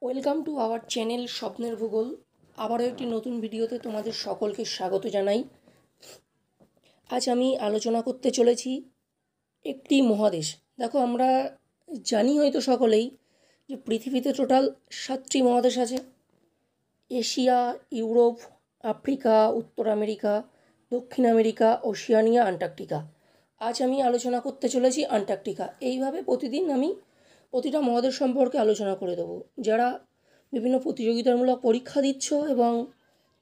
Welcome to our channel স্বপ্নের ভূগোল। আবারও একটি নতুন ভিডিওতে তোমাদের সকলকে স্বাগত জানাই। আজ আমি আলোচনা করতে চলেছি একটি মহাদেশ। দেখো, আমরা জানি হয়তো সকলেই যে পৃথিবীতে টোটাল 7টি মহাদেশ আছে। এশিয়া, ইউরোপ, আফ্রিকা, উত্তর আমেরিকা, দক্ষিণ আমেরিকা, ওশিয়ানিয়া, আন্টার্কটিকা। আজ আমি আলোচনা করতে চলেছি আন্টার্কটিকা। এইভাবে প্রতিদিন আমি প্রতিটা মহাদেশ সম্পর্কে আলোচনা করে দেবো। যারা বিভিন্ন প্রতিযোগিতামূলক পরীক্ষা দিচ্ছ এবং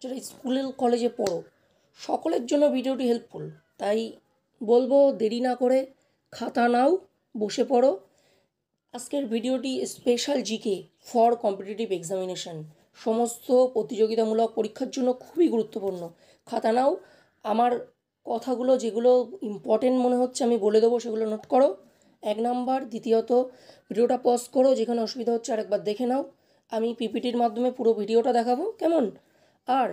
যারা স্কুলে কলেজে পড়ো, সকলের জন্য ভিডিওটি হেল্পফুল। তাই বলবো, দেরি না করে খাতা নাও, বসে পড়ো। আজকের ভিডিওটি special GK for competitive examination, সমস্ত প্রতিযোগিতামূলক পরীক্ষার জন্য খুবই গুরুত্বপূর্ণ। খাতা নাও, আমার কথাগুলো যেগুলো ইম্পর্টেন্ট মনে হচ্ছে আমি বলে দেবো, সেগুলো নোট করো। 1 নাম্বার। দ্বিতীয়ত, ভিডিওটা পজ করো, যেখানে অসুবিধা হচ্ছে আরেকবার দেখে নাও। আমি পিপিটির মাধ্যমে পুরো ভিডিওটা দেখাবো, কেমন? আর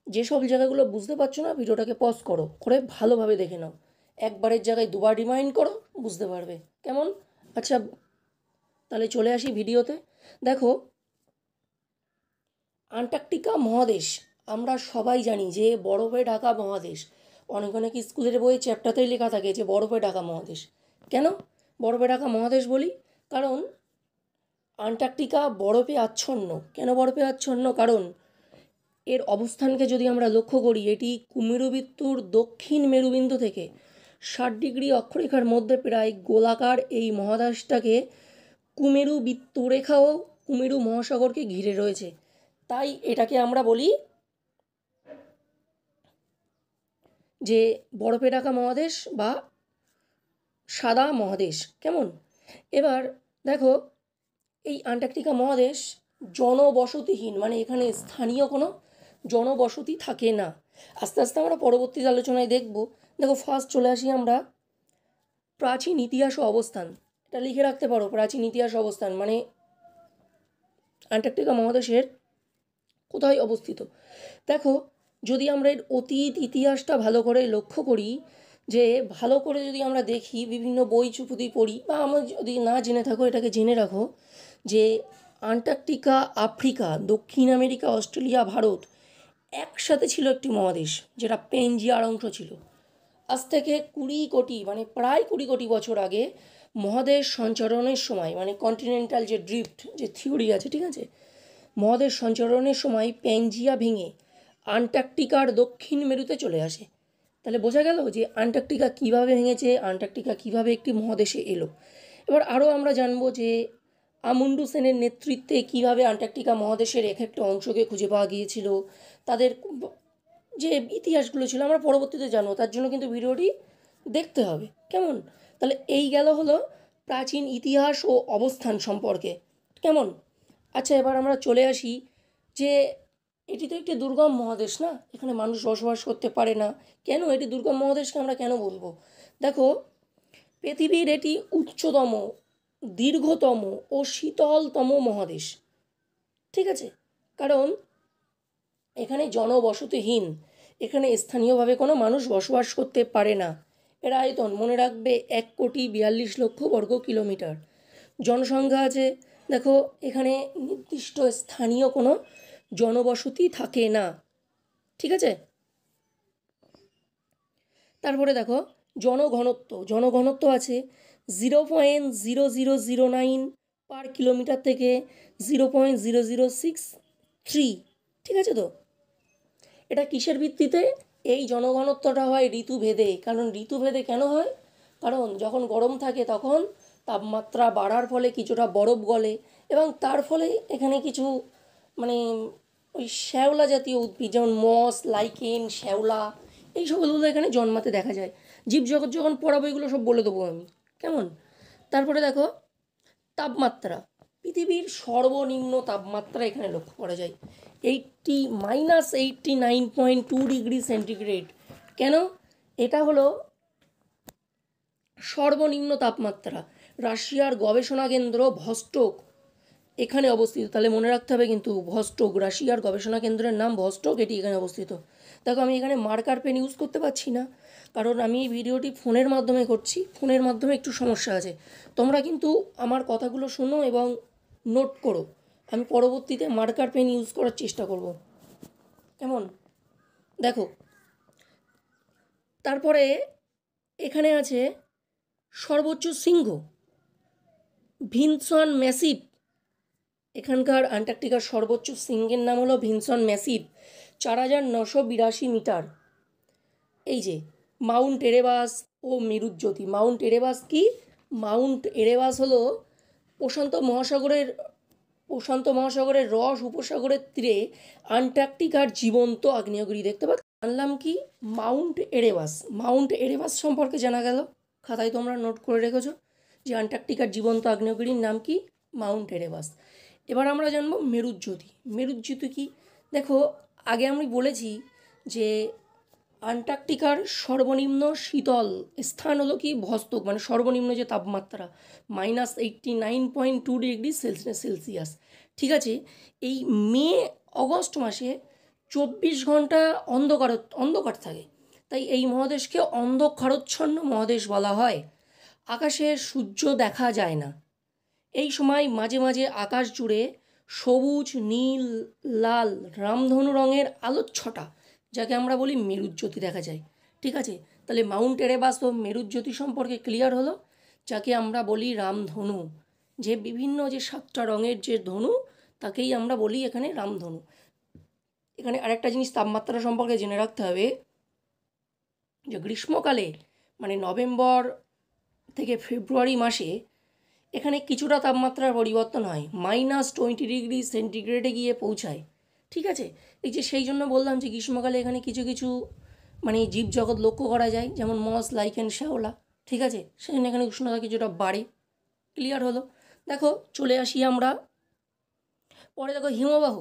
যেসব জায়গাগুলো বুঝতে পারছো না, ভিডিওটাকে পজ করো, করে ভালোভাবে দেখে নাও। একবারের জায়গায় দুবার রিমাইন্ড করো, বুঝতে পারবে, কেমন? আচ্ছা, তাহলে চলে আসি ভিডিওতে। দেখো, আন্টার্কটিকা মহাদেশ আমরা সবাই জানি যে বরফে ঢাকা মহাদেশ। অনেক অনেক স্কুলের বইয়ে চ্যাপ্টারতেই লেখা থাকে যে বরফে ঢাকা মহাদেশ। কেন বরফে ঢাকা মহাদেশ বলি? কারণ আন্টার্কটিকা বরফে আচ্ছন্ন। কেন বরফে আচ্ছন্ন? কারণ এর অবস্থানকে যদি আমরা লক্ষ্য করি, এটি কুমেরুবৃত্তুর দক্ষিণ মেরুবিন্দু থেকে 60 ডিগ্রি অক্ষরেখার মধ্যে প্রায় গোলাকার এই মহাদেশটাকে কুমেরু বৃত্তরেখা ও কুমেরু মহাসাগরকে ঘিরে রয়েছে। তাই এটাকে আমরা বলি যে বরফে ঢাকা মহাদেশ বা সাদা মহাদেশ, কেমন? এবার দেখো, এই আন্টার্কটিকা মহাদেশ জনবসতিহীন, মানে এখানে স্থানীয় কোনো জনবসতি থাকে না। আস্তে আস্তে আমরা পরবর্তী আলোচনায় দেখব। দেখো, ফার্স্ট চলে আসি আমরা প্রাচীন ইতিহাস ও অবস্থান। এটা লিখে রাখতে পারো, প্রাচীন ইতিহাস অবস্থান মানে আন্টার্কটিকা মহাদেশের কোথায় অবস্থিত। দেখো, যদি আমরা এর অতীত ইতিহাসটা ভালো করে লক্ষ্য করি, যে ভালো করে যদি আমরা দেখি, বিভিন্ন বই যদি পড়ি, বা আমরা যদি না জেনে থাকো এটাকে জেনে রাখো, যে আন্টার্কটিকা, আফ্রিকা, দক্ষিণ আমেরিকা, অস্ট্রেলিয়া, ভারত একসাথে ছিল একটি মহাদেশ, যেটা পেনজিয়ার অংশ ছিল। আজ থেকে 20 কোটি, মানে প্রায় 20 কোটি বছর আগে মহাদেশ সঞ্চারণের সময়, মানে কন্টিনেন্টাল যে ড্রিফট যে থিওরি আছে, ঠিক আছে, মহাদেশ সঞ্চারণের সময় প্যানজিয়া ভেঙে আন্টার্কটিকার দক্ষিণ মেরুতে চলে আসে। তাহলে বোঝা গেল যে আন্টার্কটিকা কীভাবে ভেঙেছে, আন্টার্কটিকা কীভাবে একটি মহাদেশে এলো। এবার আরও আমরা জানবো যে আমুন্ডু সেনের নেতৃত্বে কীভাবে আন্টার্কটিকা মহাদেশের এক একটা অংশকে খুঁজে পাওয়া গিয়েছিল, তাদের যে ইতিহাসগুলো ছিল আমরা পরবর্তীতে জানবো। তার জন্য কিন্তু ভিডিওটি দেখতে হবে, কেমন? তাহলে এই গেল হলো প্রাচীন ইতিহাস ও অবস্থান সম্পর্কে, কেমন? আচ্ছা, এবার আমরা চলে আসি যে এটি তো একটি দুর্গম মহাদেশ, না? এখানে মানুষ বসবাস করতে পারে না। কেন এটি দুর্গম মহাদেশকে আমরা কেন বলবো? দেখো, পৃথিবীর এটি উচ্চতম, দীর্ঘতম ও শীতলতম মহাদেশ, ঠিক আছে? কারণ এখানে জনবসতিহীন, এখানে স্থানীয়ভাবে কোনো মানুষ বসবাস করতে পারে না। এর আয়তন মনে রাখবে 1,42,00,000 বর্গ কিলোমিটার। জনসংখ্যা আছে, দেখো এখানে নির্দিষ্ট স্থানীয় কোনো জনবসতি থাকে না, ঠিক আছে? তারপরে দেখো জনঘনত্ব আছে 0.0009 পার কিলোমিটার থেকে 0.0063, ঠিক আছে? তো এটা কিসের ভিত্তিতে এই জনঘনত্বটা হয়? ঋতুভেদে। কারণ ঋতুভেদে কেন হয়? কারণ যখন গরম থাকে তখন তাপমাত্রা বাড়ার ফলে কিছুটা বরফ গলে, এবং তার ফলে এখানে কিছু মানে ওই শ্যাওলা জাতীয় উদ্ভিদ, যেমন মস, লাইকেন, শ্যাওলা, এই সকলগুলো এখানে জন্মাতে দেখা যায়। জীবজগৎ যখন পড়াবো এগুলো সব বলে দেবো আমি, কেমন? তারপরে দেখো তাপমাত্রা, পৃথিবীর সর্বনিম্ন তাপমাত্রা এখানে লক্ষ্য করা যায় -89.2 ডিগ্রি সেন্টিগ্রেড। কেন? এটা হলো সর্বনিম্ন তাপমাত্রা। রাশিয়ার গবেষণা কেন্দ্র ভস্টক এখানে অবস্থিত। তাহলে মনে রাখতে হবে কিন্তু, ভস্টক, রাশিয়ার গবেষণা কেন্দ্রের নাম ভস্টক, এটি এখানে অবস্থিত। দেখো, আমি এখানে মার্কার পেন ইউজ করতে পারছি না, কারণ আমি এই ভিডিওটি ফোনের মাধ্যমে করছি। ফোনের মাধ্যমে একটু সমস্যা আছে। তোমরা কিন্তু আমার কথাগুলো শোনো এবং নোট করো, আমি পরবর্তীতে মার্কার পেন ইউজ করার চেষ্টা করব। কেমন? দেখো, তারপরে এখানে আছে সর্বোচ্চ শৃঙ্গ ভিনসন ম্যাসিভ। এখানকার অ্যান্টার্কটিকার সর্বোচ্চ শৃঙ্গের নাম হলো ভিনসন ম্যাসিভ, 4982 মিটার। এই যে মাউন্ট এরেবাস ও মেরুজ্যোতি। মাউন্ট এরেবাস কি? মাউন্ট এরেবাস হলো প্রশান্ত মহাসাগরের রস উপসাগরের তীরে অ্যান্টার্কটিকার জীবন্ত আগ্নেয়গিরি দেখতে পাচ্ছ। জানলাম কি? Mount Erebus. মাউন্ট এরেবাস সম্পর্কে জানা গেল, খাতায় তোমরা নোট করে রেখেছো যে অ্যান্টার্কটিকার জীবন্ত আগ্নেয়গিরির নাম কি? Mount Erebus. এবার আমরা জানবো মেরুজ্যোতি। মেরুজ্যোতি কি? দেখো, আগে আমি বলেছি যে অ্যান্টার্কটিকার সর্বনিম্ন শীতল স্থান হলো কি? ভস্তক, মানে সর্বনিম্ন যে তাপমাত্রা -89.2 ডিগ্রি সেলসিয়াস। ঠিক আছে, এই মে অগস্ট মাসে 24 ঘন্টা অন্ধকার থাকে, তাই এই মহাদেশকে অন্ধকারচ্ছন্ন মহাদেশ বলা হয়। আকাশে সূর্য দেখা যায় না। এই সময় মাঝে মাঝে আকাশ জুড়ে সবুজ, নীল, লাল, রামধনু রঙের আলোচ্ছটা, যাকে আমরা বলি মেরুজ্যোতি, দেখা যায়। ঠিক আছে, তাহলে মাউন্ট এরেবাস ও মেরুজ্যোতি সম্পর্কে ক্লিয়ার হলো, যাকে আমরা বলি রামধনু। যে বিভিন্ন যে 7টা রঙের যে ধনু, তাকেই আমরা বলি এখানে রামধনু। এখানে আরেকটা জিনিস তাপমাত্রা সম্পর্কে জেনে রাখতে হবে, যে গ্রীষ্মকালে মানে নভেম্বর থেকে ফেব্রুয়ারি মাসে এখানে কিছুটা তাপমাত্রার পরিবর্তন হয়, -20 ডিগ্রি সেন্টিগ্রেডে গিয়ে পৌঁছায়। ঠিক আছে, এই যে সেই জন্য বললাম যে গ্রীষ্মকালে এখানে কিছু কিছু মানে জীবজগৎ লক্ষ্য করা যায়, যেমন মস, লাইকেন, শ্যাওলা। ঠিক আছে, সেজন্য এখানে উষ্ণতা কিছুটা বাড়ে। ক্লিয়ার হলো? দেখো, চলে আসি আমরা পরে। দেখো, হিমবাহ।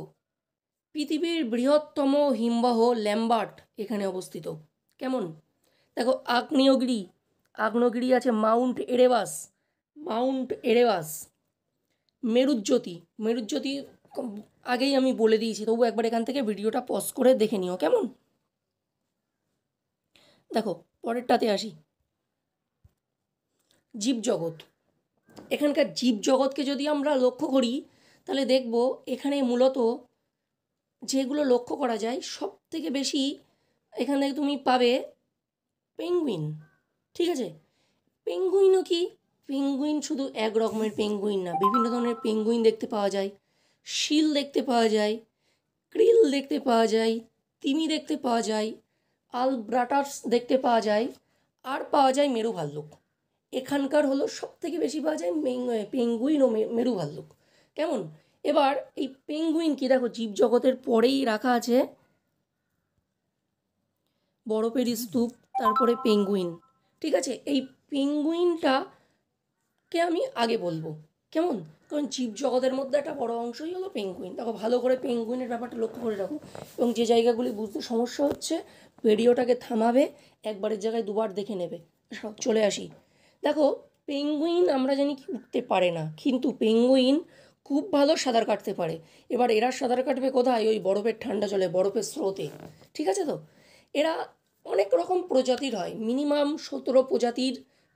পৃথিবীর বৃহত্তম হিমবাহ ল্যাম্বার্ট এখানে অবস্থিত। কেমন? দেখো, আগ্নেয়গিরি আছে মাউন্ট এরেবাস। মেরুজ্যোতি আগেই আমি বলে দিয়েছি, তবু একবার এখান থেকে ভিডিওটা পজ করে দেখে নিও। কেমন? দেখো, পরেরটাতে আসি। জীবজগৎ। এখানকার জীবজগৎকে যদি আমরা লক্ষ্য করি, তাহলে দেখব এখানে মূলত যেগুলো লক্ষ্য করা যায় সব থেকে বেশি এখানে তুমি পাবে পেঙ্গুইন। ঠিক আছে, পেঙ্গুইনও কি? পেঙ্গুইন শুধু এক রকমের পেঙ্গুইন না, বিভিন্ন ধরনের পেঙ্গুইন দেখতে পাওয়া যায়। শিল দেখতে পাওয়া যায়, ক্রিল দেখতে পাওয়া যায়, তিমি দেখতে পাওয়া যায়, আলব্রাটাস দেখতে পাওয়া যায়, আর পাওয়া যায় মেরু ভাল্লুক। এখানকার হলো সব থেকে বেশি পাওয়া যায় পেঙ্গুইন ও মেরু ভাল্লুক। কেমন? এবার এই পেঙ্গুইন কি? দেখো, জীবজগতের পরেই রাখা আছে বরফের স্তূপ, তারপরে পেঙ্গুইন। ঠিক আছে, এই পেঙ্গুইনটাকে আমি আগে বলবো। কেমন? কারণ জীবজগতের মধ্যে একটা বড় অংশই হলো পেঙ্গুইন। দেখো, ভালো করে পেঙ্গুইনের ব্যাপারটা লক্ষ্য করে রাখো, এবং যে জায়গাগুলি বুঝতে সমস্যা হচ্ছে ভিডিওটাকে থামাবে, একবারের জায়গায় দুবার দেখে নেবে। চলে আসি। দেখো, পেঙ্গুইন আমরা জানি কি উঠতে পারে না, কিন্তু পেঙ্গুইন খুব ভালো সাঁতার কাটতে পারে। এবার এরা সাঁতার কাটবে কোথায়? ওই বরফের ঠান্ডা জলে, বরফের স্রোতে। ঠিক আছে, তো এরা অনেক রকম প্রজাতির হয়, মিনিমাম 17 প্রজাতির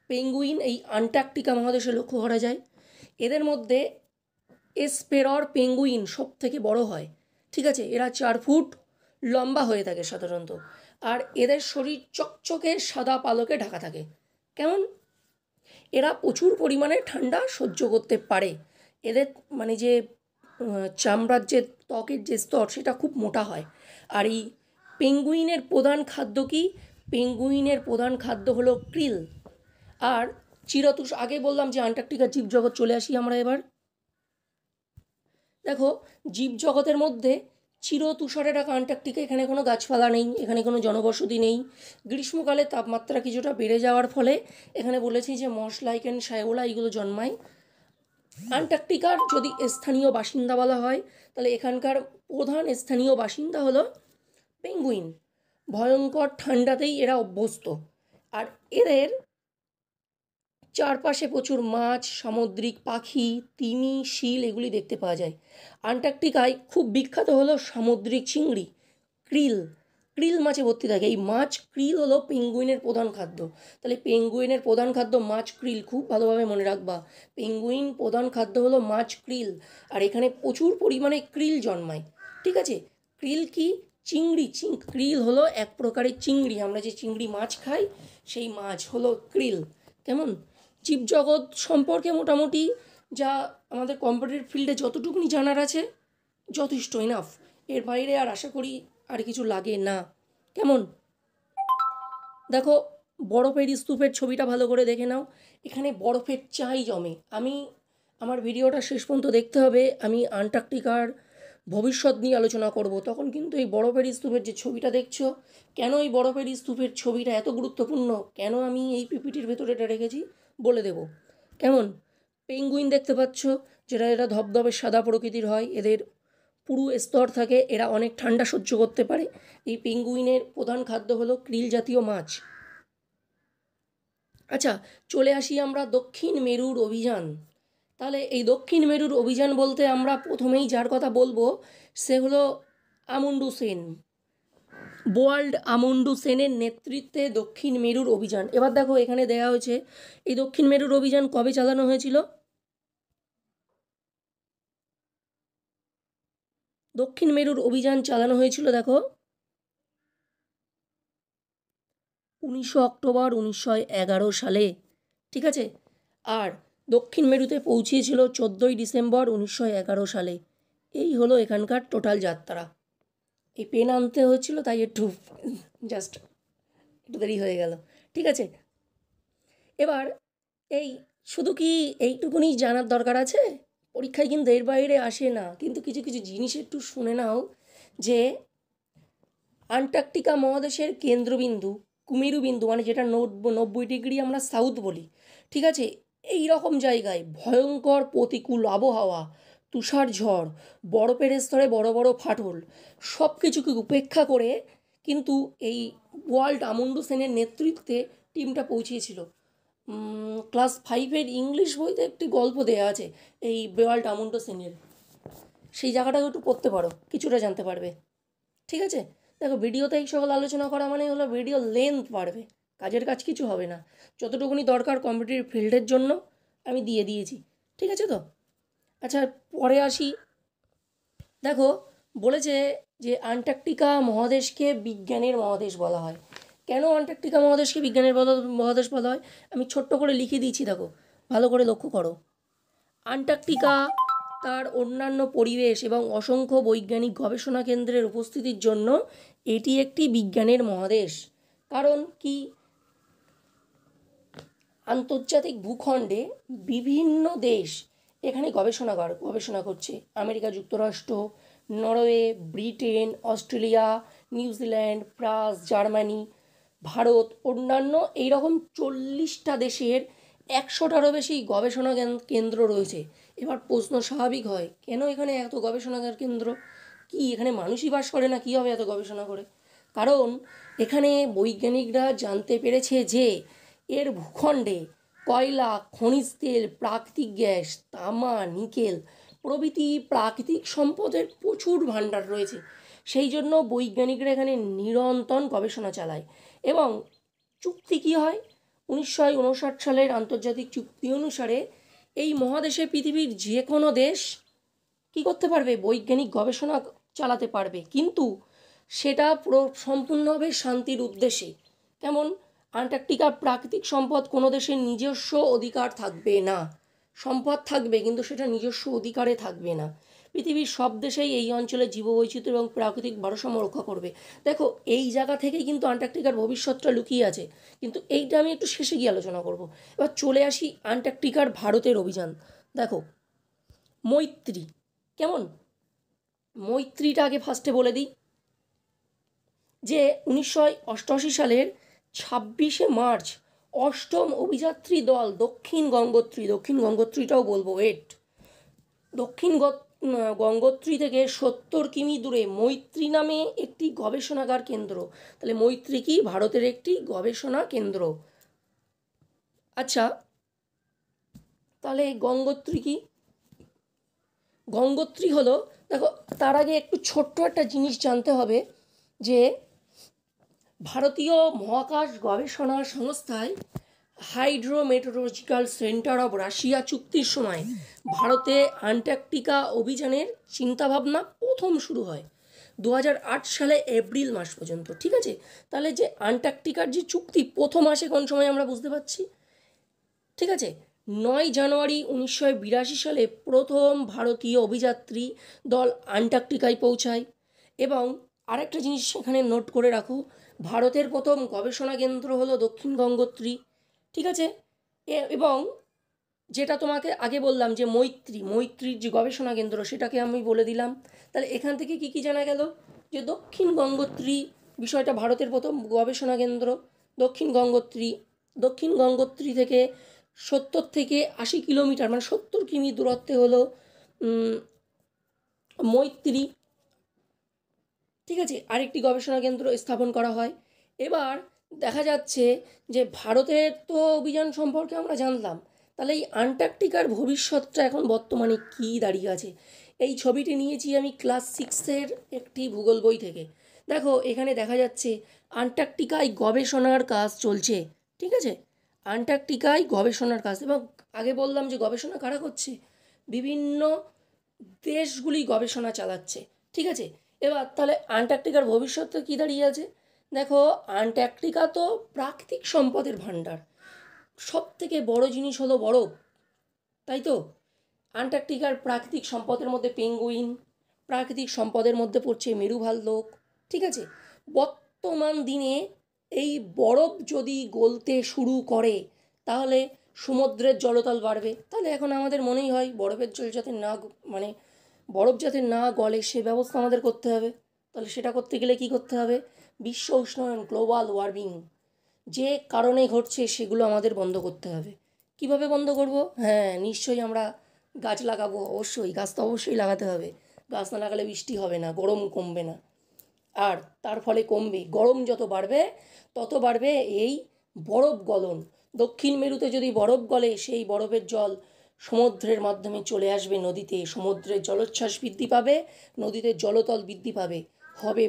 পেঙ্গুইন এই অ্যান্টার্কটিকা মহাদেশে লক্ষ্য করা যায়। এদের মধ্যে এসপেরর পেঙ্গুইন সব থেকে বড় হয়। ঠিক আছে, এরা 4 ফুট লম্বা হয়ে থাকে সাধারণত, আর এদের শরীর চকচকে সাদা পালকে ঢাকা থাকে। কেমন? এরা প্রচুর পরিমাণে ঠান্ডা সহ্য করতে পারে। এদের মানে যে চামড়ার যে ত্বকের যে স্তর, সেটা খুব মোটা হয়। আর এই পেঙ্গুইনের প্রধান খাদ্য কি? পেঙ্গুইনের প্রধান খাদ্য হলো ক্রিল আর আগে বললাম যে অ্যান্টার্কটিকার জীবজগৎ। চলে আসি আমরা এবার। দেখো, জীবজগতের মধ্যে চিরতুষারে ঢাকা অ্যান্টার্কটিকা, এখানে কোনো গাছপালা নেই, এখানে কোনো জনবসতি নেই। গ্রীষ্মকালে তাপমাত্রা কিছুটা বেড়ে যাওয়ার ফলে এখানে বলেছি যে মস, লাইকেন, শ্যাওলা এগুলো জন্মায়। অ্যান্টার্কটিকার যদি স্থানীয় বাসিন্দা বলা হয়, তাহলে এখানকার প্রধান স্থানীয় বাসিন্দা হলো পেঙ্গুইন। ভয়ঙ্কর ঠান্ডাতেই এরা অভ্যস্ত, আর এদের চারপাশে প্রচুর মাছ, সামুদ্রিক পাখি, তিমি, শিল এগুলি দেখতে পাওয়া যায়। অ্যান্টার্কটিকায় খুব বিখ্যাত হলো সামুদ্রিক চিংড়ি, ক্রিল মাছে ভর্তি থাকে। এই মাছ ক্রিল হলো পেঙ্গুইনের প্রধান খাদ্য। তাহলে পেঙ্গুইনের প্রধান খাদ্য মাছ ক্রিল, খুব ভালোভাবে মনে রাখবা। পেঙ্গুইন প্রধান খাদ্য হলো মাছ ক্রিল, আর এখানে প্রচুর পরিমাণে ক্রিল জন্মায়। ঠিক আছে, ক্রিল কি? চিংড়ি। ক্রিল হলো এক প্রকারের চিংড়ি, আমরা যে চিংড়ি মাছ খাই সেই মাছ হলো ক্রিল। কেমন? জীবজগৎ সম্পর্কে মোটামুটি যা আমাদের কম্পিউটার ফিল্ডে যতটুকুনি জানার আছে যথেষ্ট, ইনাফ। এর বাইরে আর আশা করি আর কিছু লাগে না। কেমন? দেখো বরফের স্তূপের ছবিটা ভালো করে দেখে নাও। এখানে বরফের চাই জমে। আমার ভিডিওটা শেষ পর্যন্ত দেখতে হবে। আমি আন্টার্কটিকার ভবিষ্যৎ নিয়ে আলোচনা করব। তখন কিন্তু এই বরফের স্তূপের যে ছবিটা দেখছো, কেন এই বরফের স্তূপের ছবিটা এত গুরুত্বপূর্ণ, কেন আমি এই পিপিটির ভেতরে এটা রেখেছি বলে দেব। কেমন? পেঙ্গুইন দেখতে পাচ্ছ, যেটা এরা ধবধবে সাদা প্রকৃতির হয়, এদের পুরু স্তর থাকে, এরা অনেক ঠান্ডা সহ্য করতে পারে। এই পেঙ্গুইনের প্রধান খাদ্য হলো ক্রিল জাতীয় মাছ। আচ্ছা, চলে আসি আমরা দক্ষিণ মেরুর অভিযান। তাহলে এই দক্ষিণ মেরুর অভিযান বলতে আমরা প্রথমেই যার কথা বলবো সে হলো আমুন্ডু সেন। বোয়াল্ড আমুন্ডু সেনের নেতৃত্বে দক্ষিণ মেরুর অভিযান। এবার দেখো এখানে দেয়া হয়েছে এই দক্ষিণ মেরুর অভিযান কবে চালানো হয়েছিল। দক্ষিণ মেরুর অভিযান চালানো হয়েছিল দেখো 19 অক্টোবর 1911 সালে। ঠিক আছে, আর দক্ষিণ মেরুতে পৌঁছিয়েছিল 14 ডিসেম্বর 1911 সালে। এই হলো এখানকার টোটাল যাত্রা। এই পেন আনতে হয়েছিল তাই একটু দেরি হয়ে গেল। ঠিক আছে, এবার এই শুধু কি এইটুকুনি জানার দরকার আছে? পরীক্ষায় কিন্তু এর বাইরে আসে না, কিন্তু কিছু কিছু জিনিস একটু শুনে নাও। যে আন্টার্কটিকা মহাদেশের কেন্দ্রবিন্দু, কুমেরুবিন্দু, মানে যেটা 90 ডিগ্রি আমরা সাউথ বলি, ঠিক আছে, এই রকম জায়গায় ভয়ঙ্কর প্রতিকূল আবহাওয়া, তুষার ঝড়, বরফের স্তরে বড় বড় ফাটল, সব কিছুকে উপেক্ষা করে কিন্তু এই ওয়ার্ল্ড আমুন্ডু সেনের নেতৃত্বে টিমটা পৌঁছিয়েছিল। ক্লাস 5-এর ইংলিশ বইতে একটি গল্প দেওয়া আছে এই ওয়ার্ল্ড আমুন্ডু সেনের, সেই জায়গাটাও একটু পড়তে পারো, কিছুটা জানতে পারবে। ঠিক আছে, দেখো ভিডিওতে এই সকল আলোচনা করা মানে হলো ভিডিও লেন্থ বাড়বে, কাজের কাজ কিছু হবে না। যতটুকুনি দরকার কম্পিটিটিভ ফিল্ডের জন্য আমি দিয়ে দিয়েছি। ঠিক আছে তো? আচ্ছা, পরে আসি। দেখো বলেছে যে আন্টার্কটিকা মহাদেশকে বিজ্ঞানের মহাদেশ বলা হয়। কেন আন্টার্কটিকা মহাদেশকে বিজ্ঞানের মহাদেশ বলা হয় আমি ছোট্ট করে লিখে দিয়েছি, দেখো ভালো করে লক্ষ্য করো। আন্টার্কটিকা তার অন্যান্য পরিবেশ এবং অসংখ্য বৈজ্ঞানিক গবেষণা কেন্দ্রের উপস্থিতির জন্য এটি একটি বিজ্ঞানের মহাদেশ। কারণ কি? আন্তর্জাতিক ভূখণ্ডে বিভিন্ন দেশ এখানে গবেষণা করছে। আমেরিকা যুক্তরাষ্ট্র, Norway, Britain, Australia, New Zealand, France, Germany, Bharat, অন্যান্য এইরকম 40টা দেশের 100টারও বেশি গবেষণা কেন্দ্র রয়েছে। এবার প্রশ্ন স্বাভাবিক হয়, কেন এখানে এত গবেষণাগার কেন্দ্র? কি এখানে মানুষই বাস করে না, কী হবে এত গবেষণা করে? কারণ এখানে বৈজ্ঞানিকরা জানতে পেরেছে যে এর ভূখণ্ডে কয়লা, খনিজ তেল, প্রাকৃতিক গ্যাস, তামা, নিকেল প্রভৃতি প্রাকৃতিক সম্পদের প্রচুর ভাণ্ডার রয়েছে। সেই জন্য বৈজ্ঞানিকরা এখানে নিরন্তর গবেষণা চালায়। এবং চুক্তি কী হয়? 1959 সালের আন্তর্জাতিক চুক্তি অনুসারে এই মহাদেশে পৃথিবীর যে কোনো দেশ কী করতে পারবে? বৈজ্ঞানিক গবেষণা চালাতে পারবে, কিন্তু সেটা সম্পূর্ণভাবে শান্তির উদ্দেশ্যে। কেমন? আন্টার্কটিকার প্রাকৃতিক সম্পদ কোনো দেশের নিজস্ব অধিকার থাকবে না। সম্পদ থাকবে কিন্তু সেটা নিজস্ব অধিকারে থাকবে না। পৃথিবীর সব দেশেই এই অঞ্চলের জীববৈচিত্র্য এবং প্রাকৃতিক ভারসাম্য রক্ষা করবে। দেখো এই জায়গা থেকেই কিন্তু আন্টার্কটিকার ভবিষ্যৎটা লুকিয়ে আছে, কিন্তু এইটা আমি একটু শেষে গিয়ে আলোচনা করব। এবার চলে আসি আন্টার্কটিকার ভারতের অভিযান। দেখো মৈত্রী, কেমন? মৈত্রীটা আগে ফার্স্টে বলে দিই যে 1988 সালের 26শে মার্চ অষ্টম অভিযাত্রী দল দক্ষিণ গঙ্গোত্রীটাও বলবো দক্ষিণ গঙ্গোত্রী থেকে 70 কিমি দূরে মৈত্রী নামে একটি গবেষণাগার কেন্দ্র। তাহলে মৈত্রী কি? ভারতের একটি গবেষণা কেন্দ্র। আচ্ছা, তাহলে গঙ্গোত্রী কি? গঙ্গোত্রী হলো, দেখো তার আগে একটু ছোট্ট একটা জিনিস জানতে হবে যে ভারতীয় মহাকাশ গবেষণা সংস্থায় হাইড্রোমেটেরোলজিক্যাল সেন্টার অব রাশিয়া চুক্তির সময় ভারতে অ্যান্টার্কটিকা অভিযানের চিন্তাভাবনা প্রথম শুরু হয় 2008 সালে এপ্রিল মাস পর্যন্ত। ঠিক আছে, তাহলে যে অ্যান্টার্কটিকার যে চুক্তি প্রথম আসে কোন সময় আমরা বুঝতে পারছি। ঠিক আছে, 9 জানুয়ারি 1982 সালে প্রথম ভারতীয় অভিযাত্রী দল অ্যান্টার্কটিকায় পৌঁছায়। এবং আরেকটা জিনিস সেখানে নোট করে রাখো, ভারতের প্রথম গবেষণা কেন্দ্র হলো দক্ষিণ গঙ্গোত্রী। ঠিক আছে, এবং যেটা তোমাকে আগে বললাম যে মৈত্রীর যে গবেষণা কেন্দ্র সেটাকে আমি বলে দিলাম। তাহলে এখান থেকে কি কি জানা গেল, যে দক্ষিণ গঙ্গোত্রী বিষয়টা ভারতের প্রথম গবেষণা কেন্দ্র। দক্ষিণ গঙ্গোত্রী থেকে 70 থেকে 80 কিলোমিটার মানে 70 কিমি দূরত্বে হলো মৈত্রী। ঠিক আছে, আরেকটি গবেষণা কেন্দ্র স্থাপন করা হয়। এবার দেখা যাচ্ছে যে ভারতের তো অভিযান সম্পর্কে আমরা জানলাম, তাহলে এই অ্যান্টার্কটিকার ভবিষ্যৎটা এখন বর্তমানে কী দাঁড়িয়ে আছে। এই ছবিটি নিয়েছি আমি ক্লাস 6-এর একটি ভূগোল বই থেকে। দেখো এখানে দেখা যাচ্ছে অ্যান্টার্কটিকায় গবেষণার কাজ চলছে। ঠিক আছে, অ্যান্টার্কটিকায় গবেষণার কাজ, এবং আগে বললাম যে গবেষণা কারা করছে, বিভিন্ন দেশগুলি গবেষণা চালাচ্ছে। ঠিক আছে, এবার তাহলে অ্যান্টার্কটিকার ভবিষ্যৎটা কী দাঁড়িয়ে আছে। দেখো অ্যান্টার্কটিকা তো প্রাকৃতিক সম্পদের ভাণ্ডার, সব থেকে বড় জিনিস হলো বরফ, তাই তো। অ্যান্টার্কটিকার প্রাকৃতিক সম্পদের মধ্যে পেঙ্গুইন, প্রাকৃতিক সম্পদের মধ্যে পড়ছে মেরু ভাল্লুক। ঠিক আছে, বর্তমান দিনে এই বরফ যদি গলতে শুরু করে তাহলে সমুদ্রের জলতল বাড়বে। তাহলে এখন আমাদের মনেই হয় বরফের জল যাতে না মানে বরফ যাতে না গলে সে ব্যবস্থা আমাদের করতে হবে। তাহলে সেটা করতে গেলে কি করতে হবে, বিশ্ব উষ্ণায়ন গ্লোবাল ওয়ার্মিং যে কারণে ঘটছে সেগুলো আমাদের বন্ধ করতে হবে। কিভাবে বন্ধ করব? হ্যাঁ, নিশ্চয়ই আমরা গাছ লাগাবো, অবশ্যই গাছ তো অবশ্যই লাগাতে হবে। গাছ না লাগালে বৃষ্টি হবে না, গরম কমবে না, আর তার ফলে কমবে গরম, যত বাড়বে তত বাড়বে এই বরফ গলন। দক্ষিণ মেরুতে যদি বরফ গলে সেই বরফের জল সমুদ্রের মাধ্যমে চলে আসবে নদীতে, সমুদ্রের জলোচ্ছ্বাস বৃদ্ধি পাবে, নদীতে জলতল বৃদ্ধি পাবে, হবে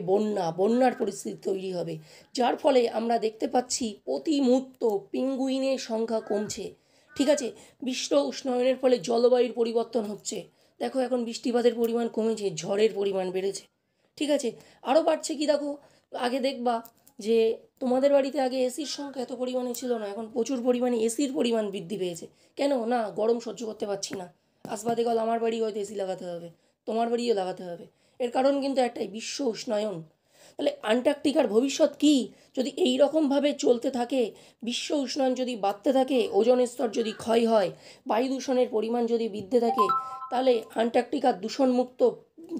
বন্যার পরিস্থিতি তৈরি হবে, যার ফলে আমরা দেখতে পাচ্ছি প্রতি মুহূর্ত পেঙ্গুইনের সংখ্যা কমছে। ঠিক আছে, বিশ্ব উষ্ণায়নের ফলে জলবায়ুর পরিবর্তন হচ্ছে। দেখো এখন বৃষ্টিপাতের পরিমাণ কমেছে, ঝড়ের পরিমাণ বেড়েছে। ঠিক আছে, আরও বাড়ছে কি দেখো, আগে দেখবা যে তোমাদের বাড়িতে আগে এসির সংখ্যা এত পরিমাণে ছিল না, এখন প্রচুর পরিমাণে এসির পরিমাণ বৃদ্ধি পেয়েছে। কেন না, গরম সহ্য করতে পারছি না, আসবাদে গেল আমার বাড়ি হয়তো এসি লাগাতে হবে, তোমার বাড়িও লাগাতে হবে। এর কারণ কিন্তু একটাই, বিশ্ব উষ্ণায়ন। তাহলে অ্যান্টার্কটিকার ভবিষ্যৎ কী, যদি এই রকমভাবে চলতে থাকে, বিশ্ব উষ্ণায়ন যদি বাড়তে থাকে, ওজোন স্তর যদি ক্ষয় হয়, বায়ু দূষণের পরিমাণ যদি বৃদ্ধি থাকে, তাহলে অ্যান্টার্কটিকার দূষণমুক্ত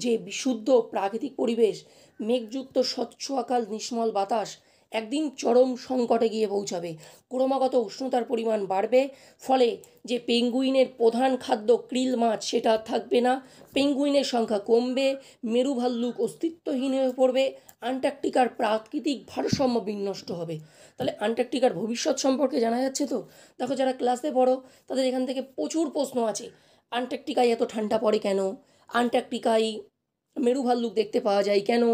যে বিশুদ্ধ প্রাকৃতিক পরিবেশ, মেঘযুক্ত স্বচ্ছ আকাশ, নির্মল বাতাস একদিন চরম সংকটে গিয়ে পৌঁছাবে। ক্রমাগত উষ্ণতার পরিমাণ বাড়বে, ফলে যে পেঙ্গুইনের প্রধান খাদ্য krill মাছ সেটা থাকবে না, পেঙ্গুইনের সংখ্যা কমবে, মেরু ভাল্লুক অস্তিত্বহীন হয়ে পড়বে, অ্যান্টার্কটিকার প্রাকৃতিক ভারসাম্য বিনষ্ট হবে। তাহলে অ্যান্টার্কটিকার ভবিষ্যৎ সম্পর্কে জানা যাচ্ছে তো। দেখো যারা ক্লাসে পড়ো তাদের এখান থেকে প্রচুর প্রশ্ন আছে, অ্যান্টার্কটিকায় এত ঠান্ডা পড়ে কেন, অ্যান্টার্কটিকায় মেরু ভাল্লুক দেখতে পাওয়া যায় কেন,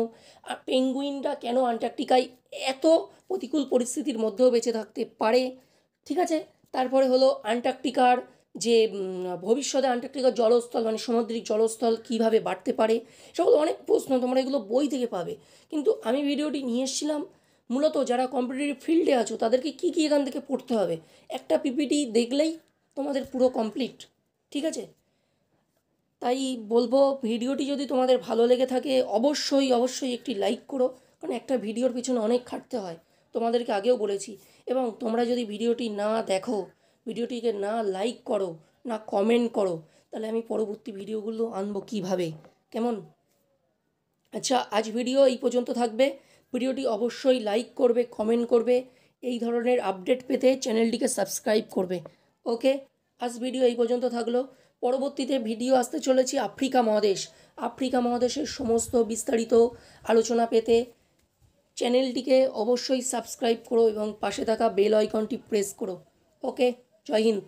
আর পেঙ্গুইনরা কেন অ্যান্টার্কটিকায় এত প্রতিকূল পরিস্থিতির মধ্যেও বেঁচে থাকতে পারে। ঠিক আছে, তারপরে হলো অ্যান্টার্কটিকার যে ভবিষ্যতে অ্যান্টার্কটিকার জলস্থল মানে সামুদ্রিক জলস্থল কীভাবে বাড়তে পারে, সেগুলো অনেক প্রশ্ন তোমরা এগুলো বই থেকে পাবে। কিন্তু আমি ভিডিওটি নিয়ে এসেছিলাম মূলত যারা কম্পিটিটিভ ফিল্ডে আছো তাদেরকে কী কী এখান থেকে পড়তে হবে, একটা পিপিটি দেখলেই তোমাদের পুরো কমপ্লিট। ঠিক আছে, তাই বলবো ভিডিওটি যদি তোমাদের ভালো লেগে থাকে অবশ্যই একটি লাইক করো, কারণ একটা ভিডিওর পিছনে অনেক খাটতে হয়, তোমাদেরকে আগেও বলেছি। এবং তোমরা যদি ভিডিওটি না দেখো, ভিডিওটিকে না লাইক করো, না কমেন্ট করো, তাহলে আমি পরবর্তী ভিডিওগুলো আনবো কীভাবে, কেমন? আচ্ছা, আজ ভিডিও এই পর্যন্ত থাকবে। ভিডিওটি অবশ্যই লাইক করবে, কমেন্ট করবে, এই ধরনের আপডেট পেতে চ্যানেলটিকে সাবস্ক্রাইব করবে। ওকে, আজ ভিডিও এই পর্যন্ত থাকলো। পরবর্তীতে ভিডিও আসতে চলেছে আফ্রিকা মহাদেশের সমস্ত বিস্তারিত আলোচনা পেতে চ্যানেলটিকে অবশ্যই সাবস্ক্রাইব করো এবং পাশে থাকা বেল আইকনটি প্রেস করো। ওকে, জয় হিন্দ।